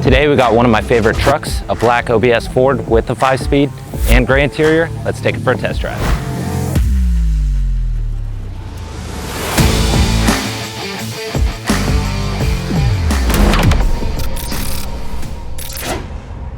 Today we got one of my favorite trucks, a black OBS Ford with a 5-speed and gray interior. Let's take it for a test drive.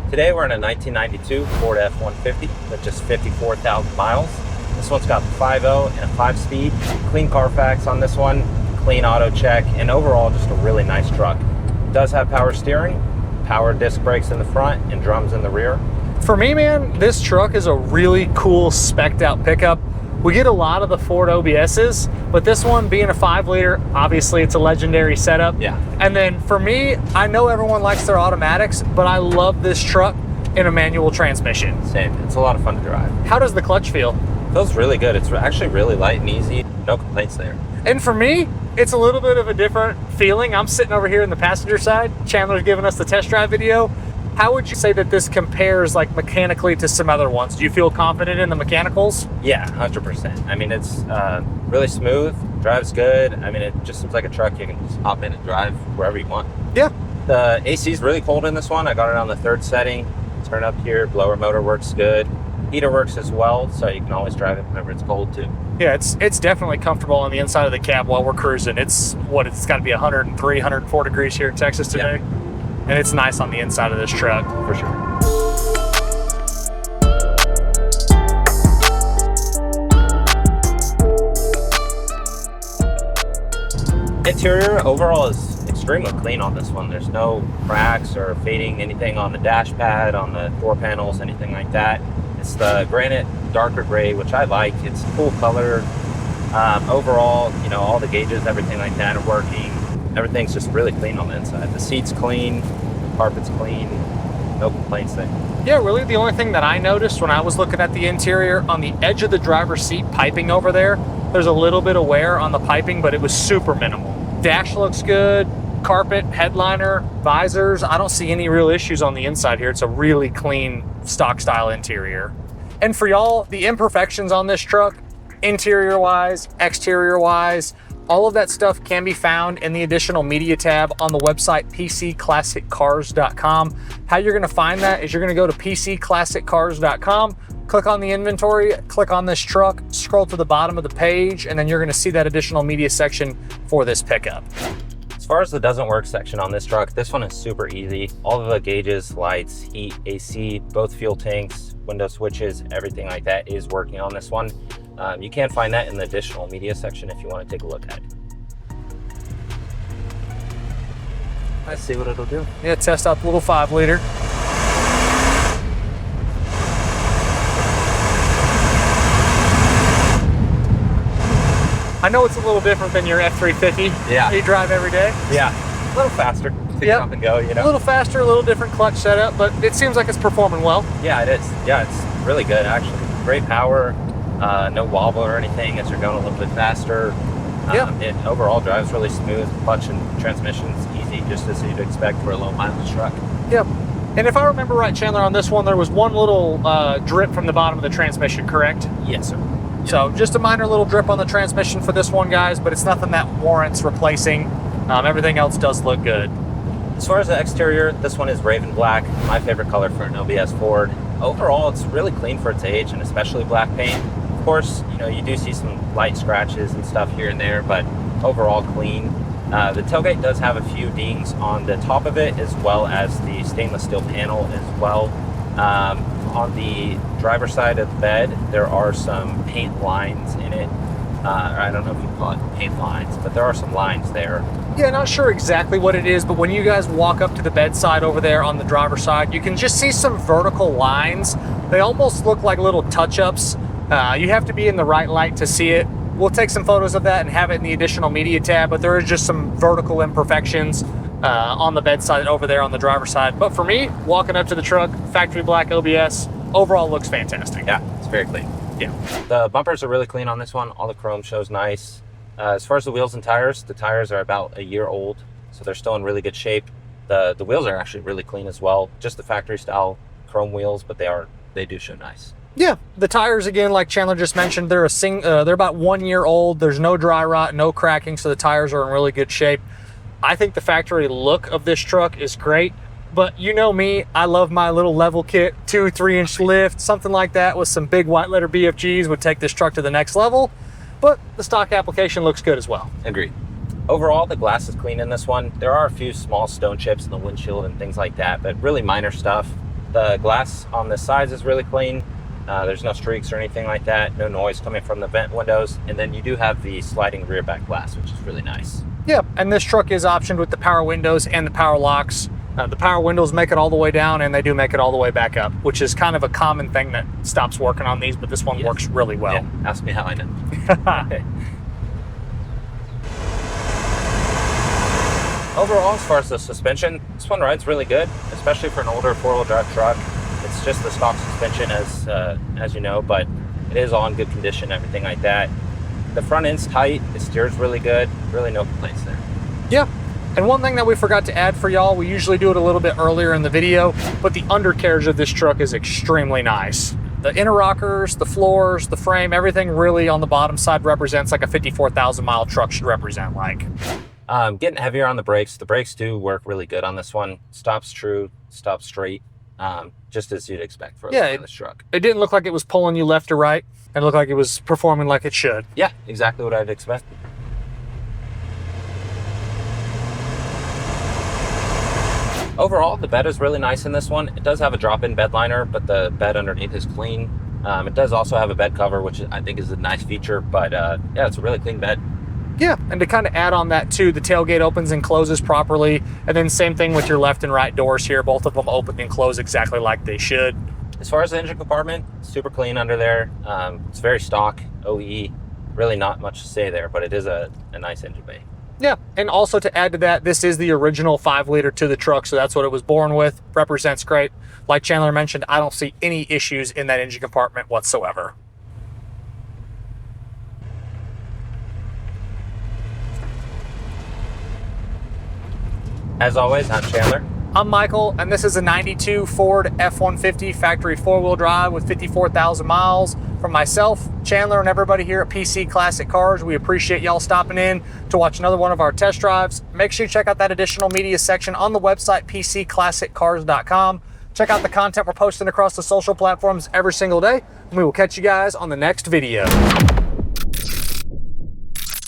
Today we're in a 1992 Ford F-150 with just 54,000 miles. This one's got 5.0 and a 5-speed, clean Carfax on this one, clean auto check, and overall just a really nice truck. It does have power steering, power disc brakes in the front, and drums in the rear. For me, man, this truck is a really cool spec'd out pickup. We get a lot of the Ford OBSs, but this one being a 5-liter, obviously it's a legendary setup. Yeah. And then for me, I know everyone likes their automatics, but I love this truck in a manual transmission. Same, it's a lot of fun to drive. How does the clutch feel? Feels really good. It's actually really light and easy. No complaints there. And for me, it's a little bit of a different feeling. I'm sitting over here in the passenger side. Chandler's giving us the test drive video. How would you say that this compares like mechanically to some other ones? Do you feel confident in the mechanicals? Yeah, 100%. I mean, it's really smooth, drives good. I mean, it just seems like a truck you can just hop in and drive wherever you want. Yeah. The AC is really cold in this one. I got it on the 3rd setting. Turn up here, blower motor works good. Heater works as well, so you can always drive it whenever it's cold too. Yeah, it's definitely comfortable on the inside of the cab while we're cruising. It's got to be 103, 104 degrees here in Texas today. Yeah. And it's nice on the inside of this truck. For sure. Interior overall is extremely clean on this one. There's no cracks or fading anything on the dash pad, on the door panels, anything like that. It's the Granite darker gray, which I like. It's cool color. Overall, you know, all the gauges, everything like that are working. Everything's just really clean on the inside. The seat's clean, carpet's clean, no complaints there. Yeah, really the only thing that I noticed when I was looking at the interior, on the edge of the driver's seat piping over there, there's a little bit of wear on the piping, but it was super minimal. Dash looks good, carpet, headliner, visors. I don't see any real issues on the inside here. It's a really clean stock style interior. And for y'all, the imperfections on this truck, interior wise, exterior wise, all of that stuff can be found in the additional media tab on the website pcclassiccars.com. How you're going to find that is you're going to go to pcclassiccars.com, click on the inventory, click on this truck, scroll to the bottom of the page, and then you're going to see that additional media section for this pickup. As far as the doesn't work section on this truck, this one is super easy. All of the gauges, lights, heat, AC, both fuel tanks, window switches, everything like that is working on this one. You can find that in the additional media section if you want to take a look at it. Let's see what it'll do. Yeah, test out the little 5-liter. I know it's a little different than your F-350 Yeah. you drive every day. Yeah, a little faster to jump and go, you know. A little faster, a little different clutch setup, but it seems like it's performing well. Yeah, it is. Yeah, it's really good actually. Great power, no wobble or anything as you're going a little bit faster. It overall drives really smooth. Clutch and transmission's easy, just as you'd expect for a low mileage truck. Yep. And if I remember right, Chandler, on this one, there was one little drip from the bottom of the transmission, correct? Yes, sir. So just a minor little drip on the transmission for this one, guys, but it's nothing that warrants replacing. Everything else does look good. As far as the exterior, this one is Raven Black, my favorite color for an OBS Ford. Overall, it's really clean for its age, and especially black paint. Of course, you know, you do see some light scratches and stuff here and there, but overall clean. The tailgate does have a few dings on the top of it, as well as the stainless steel panel as well. On the driver's side of the bed, there are some paint lines in it. I don't know if you call it paint lines, but there are some lines there. Yeah, not sure exactly what it is, but when you guys walk up to the bedside over there on the driver's side, you can just see some vertical lines. They almost look like little touch-ups. You have to be in the right light to see it. We'll take some photos of that and have it in the additional media tab, but there is just some vertical imperfections on the bedside over there on the driver's side. But for me, walking up to the truck, factory black OBS, overall looks fantastic. Yeah, it's very clean. Yeah. The bumpers are really clean on this one. All the chrome shows nice. As far as the wheels and tires, the tires are about a year old, so they're still in really good shape. The wheels are actually really clean as well. Just the factory style chrome wheels, but they do show nice. Yeah, the tires, again, like Chandler just mentioned, they're about 1 year old. There's no dry rot, no cracking, so the tires are in really good shape. I think the factory look of this truck is great. But you know me, I love my little level kit, 2-3 inch lift, something like that with some big white letter BFGs would take this truck to the next level. But the stock application looks good as well. Agreed. Overall, the glass is clean in this one. There are a few small stone chips in the windshield and things like that, but really minor stuff. The glass on the sides is really clean. There's no streaks or anything like that. No noise coming from the vent windows. And then you do have the sliding rear back glass, which is really nice. Yeah, and this truck is optioned with the power windows and the power locks. The power windows make it all the way down, and they do make it all the way back up, which is kind of a common thing that stops working on these, but this one works really well. Yeah, ask me how I know. Overall, as far as the suspension, this one rides really good, especially for an older four-wheel drive truck. It's just the stock suspension, as you know, but it is all in good condition, everything like that. The front end's tight, it steers really good, really no complaints there. Yeah. And one thing that we forgot to add for y'all, we usually do it a little bit earlier in the video, but the undercarriage of this truck is extremely nice. The interrockers, the floors, the frame, everything really on the bottom side represents like a 54,000 mile truck should represent like. Getting heavier on the brakes. The brakes do work really good on this one. Stops true, stops straight, just as you'd expect for this truck. It didn't look like it was pulling you left or right. It looked like it was performing like it should. Yeah, exactly what I'd expect. Overall, the bed is really nice in this one. It does have a drop-in bed liner, but the bed underneath is clean. It does also have a bed cover, which I think is a nice feature, but yeah, it's a really clean bed. Yeah, and to kind of add on that too, the tailgate opens and closes properly, and then same thing with your left and right doors here. Both of them open and close exactly like they should. As far as the engine compartment, super clean under there. It's very stock, OE, really not much to say there, but it is a nice engine bay. Yeah, and also to add to that, this is the original 5-liter to the truck, so that's what it was born with. Represents great. Like Chandler mentioned, I don't see any issues in that engine compartment whatsoever. As always, I'm Chandler. I'm Michael, and this is a 92 Ford F-150 factory 4-wheel drive with 54,000 miles. From myself, Chandler, and everybody here at PC Classic Cars, we appreciate y'all stopping in to watch another one of our test drives. Make sure you check out that additional media section on the website, pcclassiccars.com. Check out the content we're posting across the social platforms every single day, and we will catch you guys on the next video.